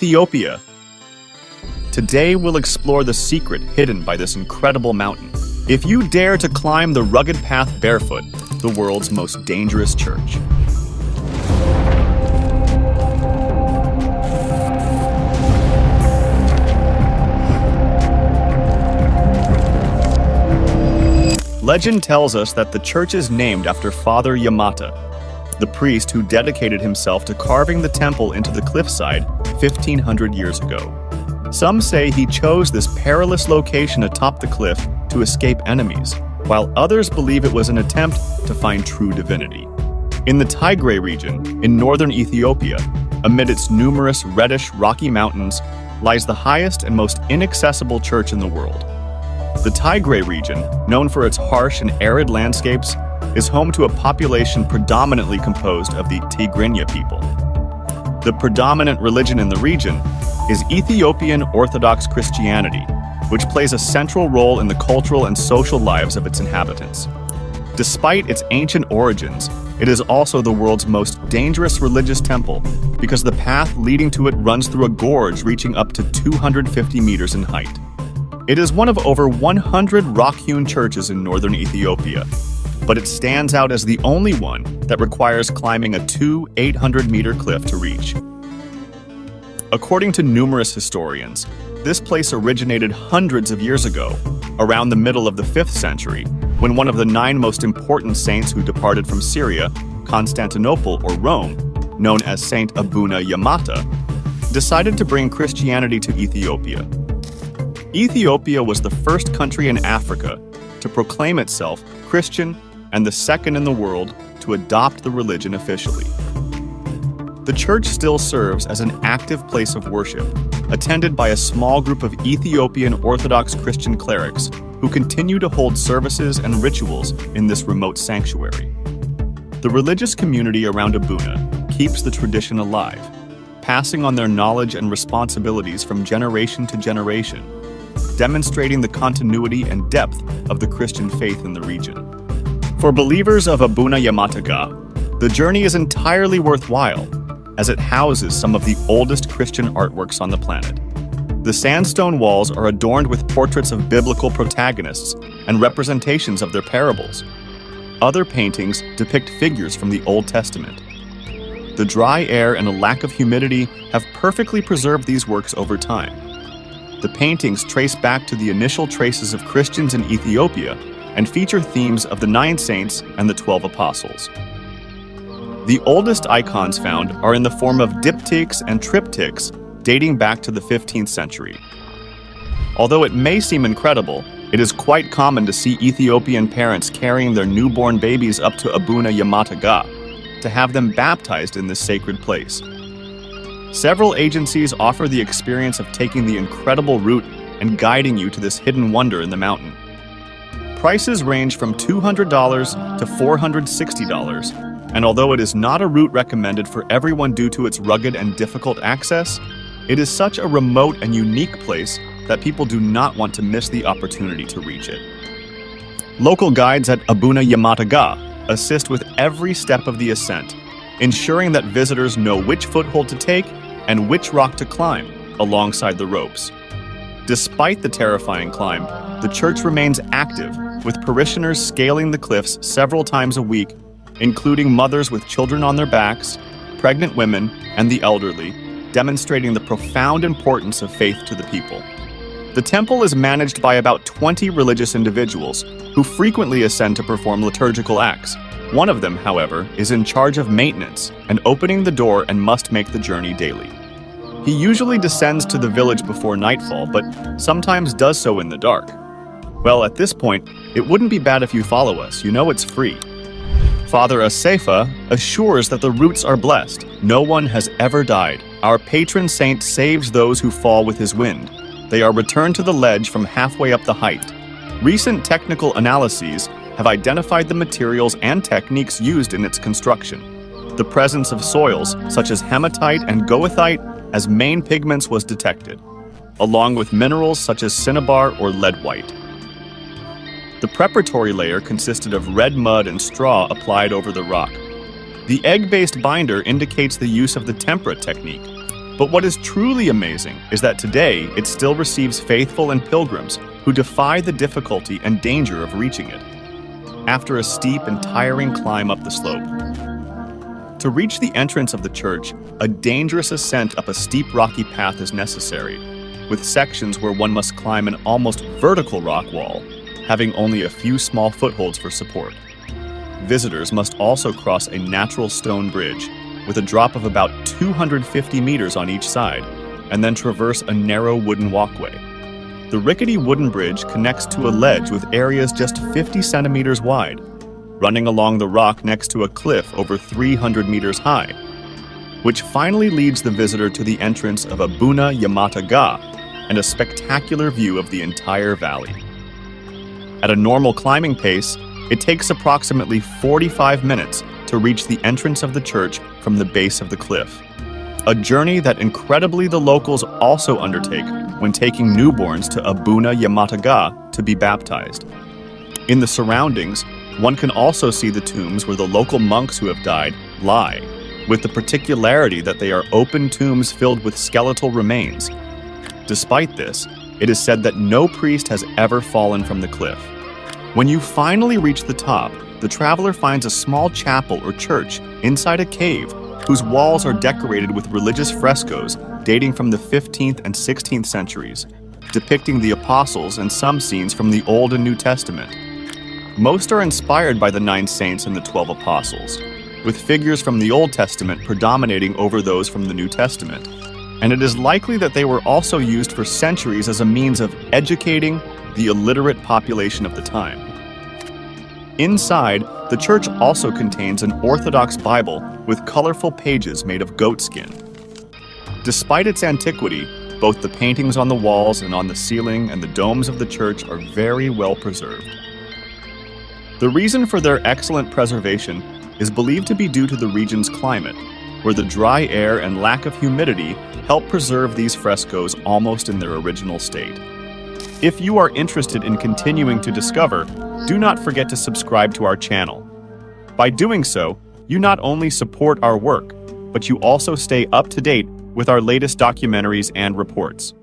Ethiopia. Today we'll explore the secret hidden by this incredible mountain. If you dare to climb the rugged path barefoot, the world's most dangerous church. Legend tells us that the church is named after Father Yemata, the priest who dedicated himself to carving the temple into the cliffside 1,500 years ago. Some say he chose this perilous location atop the cliff to escape enemies, while others believe it was an attempt to find true divinity. In the Tigray region, in northern Ethiopia, amid its numerous reddish rocky mountains, lies the highest and most inaccessible church in the world. The Tigray region, known for its harsh and arid landscapes, is home to a population predominantly composed of the Tigray people. The predominant religion in the region is Ethiopian Orthodox Christianity, which plays a central role in the cultural and social lives of its inhabitants. Despite its ancient origins, it is also the world's most dangerous religious temple because the path leading to it runs through a gorge reaching up to 250 meters in height. It is one of over 100 Rock-Hewn churches in northern Ethiopia, but it stands out as the only one that requires climbing a 800-meter cliff to reach. According to numerous historians, this place originated hundreds of years ago, around the middle of the 5th century, when one of the 9 most important saints who departed from Syria, Constantinople or Rome, known as Saint Abune Yima'eta, decided to bring Christianity to Ethiopia. Ethiopia was the first country in Africa to proclaim itself Christian and the second in the world to adopt the religion officially. The church still serves as an active place of worship, attended by a small group of Ethiopian Orthodox Christian clerics who continue to hold services and rituals in this remote sanctuary. The religious community around Abune keeps the tradition alive, passing on their knowledge and responsibilities from generation to generation, demonstrating the continuity and depth of the Christian faith in the region. For believers of Abune Yima'eta Guh, the journey is entirely worthwhile, as it houses some of the oldest Christian artworks on the planet. The sandstone walls are adorned with portraits of biblical protagonists and representations of their parables. Other paintings depict figures from the Old Testament. The dry air and a lack of humidity have perfectly preserved these works over time. The paintings trace back to the initial traces of Christians in Ethiopia and feature themes of the 9 saints and the 12 apostles. The oldest icons found are in the form of diptychs and triptychs dating back to the 15th century. Although it may seem incredible, it is quite common to see Ethiopian parents carrying their newborn babies up to Abune Yima'eta Guh to have them baptized in this sacred place. Several agencies offer the experience of taking the incredible route and guiding you to this hidden wonder in the mountain. Prices range from $200 to $460, and although it is not a route recommended for everyone due to its rugged and difficult access, it is such a remote and unique place that people do not want to miss the opportunity to reach it. Local guides at Abune Yima'eta Guh assist with every step of the ascent, ensuring that visitors know which foothold to take and which rock to climb alongside the ropes. Despite the terrifying climb, the church remains active, with parishioners scaling the cliffs several times a week, including mothers with children on their backs, pregnant women, and the elderly, demonstrating the profound importance of faith to the people. The temple is managed by about 20 religious individuals who frequently ascend to perform liturgical acts. One of them, however, is in charge of maintenance and opening the door and must make the journey daily. He usually descends to the village before nightfall, but sometimes does so in the dark. Well, at this point, it wouldn't be bad if you follow us. You know it's free. Father Asefa assures that the routes are blessed. No one has ever died. Our patron saint saves those who fall with his wind. They are returned to the ledge from halfway up the height. Recent technical analyses have identified the materials and techniques used in its construction. The presence of soils such as hematite and goethite as main pigments was detected, along with minerals such as cinnabar or lead white. The preparatory layer consisted of red mud and straw applied over the rock. The egg-based binder indicates the use of the temperate technique. But what is truly amazing is that today it still receives faithful and pilgrims who defy the difficulty and danger of reaching it, after a steep and tiring climb up the slope. To reach the entrance of the church, a dangerous ascent up a steep rocky path is necessary, with sections where one must climb an almost vertical rock wall, having only a few small footholds for support. Visitors must also cross a natural stone bridge, with a drop of about 250 meters on each side, and then traverse a narrow wooden walkway. The rickety wooden bridge connects to a ledge with areas just 50 centimeters wide, running along the rock next to a cliff over 300 meters high, which finally leads the visitor to the entrance of Abune Yima'eta Guh and a spectacular view of the entire valley. At a normal climbing pace, it takes approximately 45 minutes to reach the entrance of the church from the base of the cliff, a journey that incredibly the locals also undertake when taking newborns to Abune Yima'eta Guh to be baptized. In the surroundings, one can also see the tombs where the local monks who have died lie, with the particularity that they are open tombs filled with skeletal remains. Despite this, it is said that no priest has ever fallen from the cliff. When you finally reach the top, the traveler finds a small chapel or church inside a cave whose walls are decorated with religious frescoes dating from the 15th and 16th centuries, depicting the apostles and some scenes from the Old and New Testament. Most are inspired by the 9 saints and the 12 apostles, with figures from the Old Testament predominating over those from the New Testament, and it is likely that they were also used for centuries as a means of educating the illiterate population of the time. Inside, the church also contains an Orthodox Bible with colorful pages made of goat skin. Despite its antiquity, both the paintings on the walls and on the ceiling and the domes of the church are very well preserved. The reason for their excellent preservation is believed to be due to the region's climate, where the dry air and lack of humidity help preserve these frescoes almost in their original state. If you are interested in continuing to discover, do not forget to subscribe to our channel. By doing so, you not only support our work, but you also stay up to date with our latest documentaries and reports.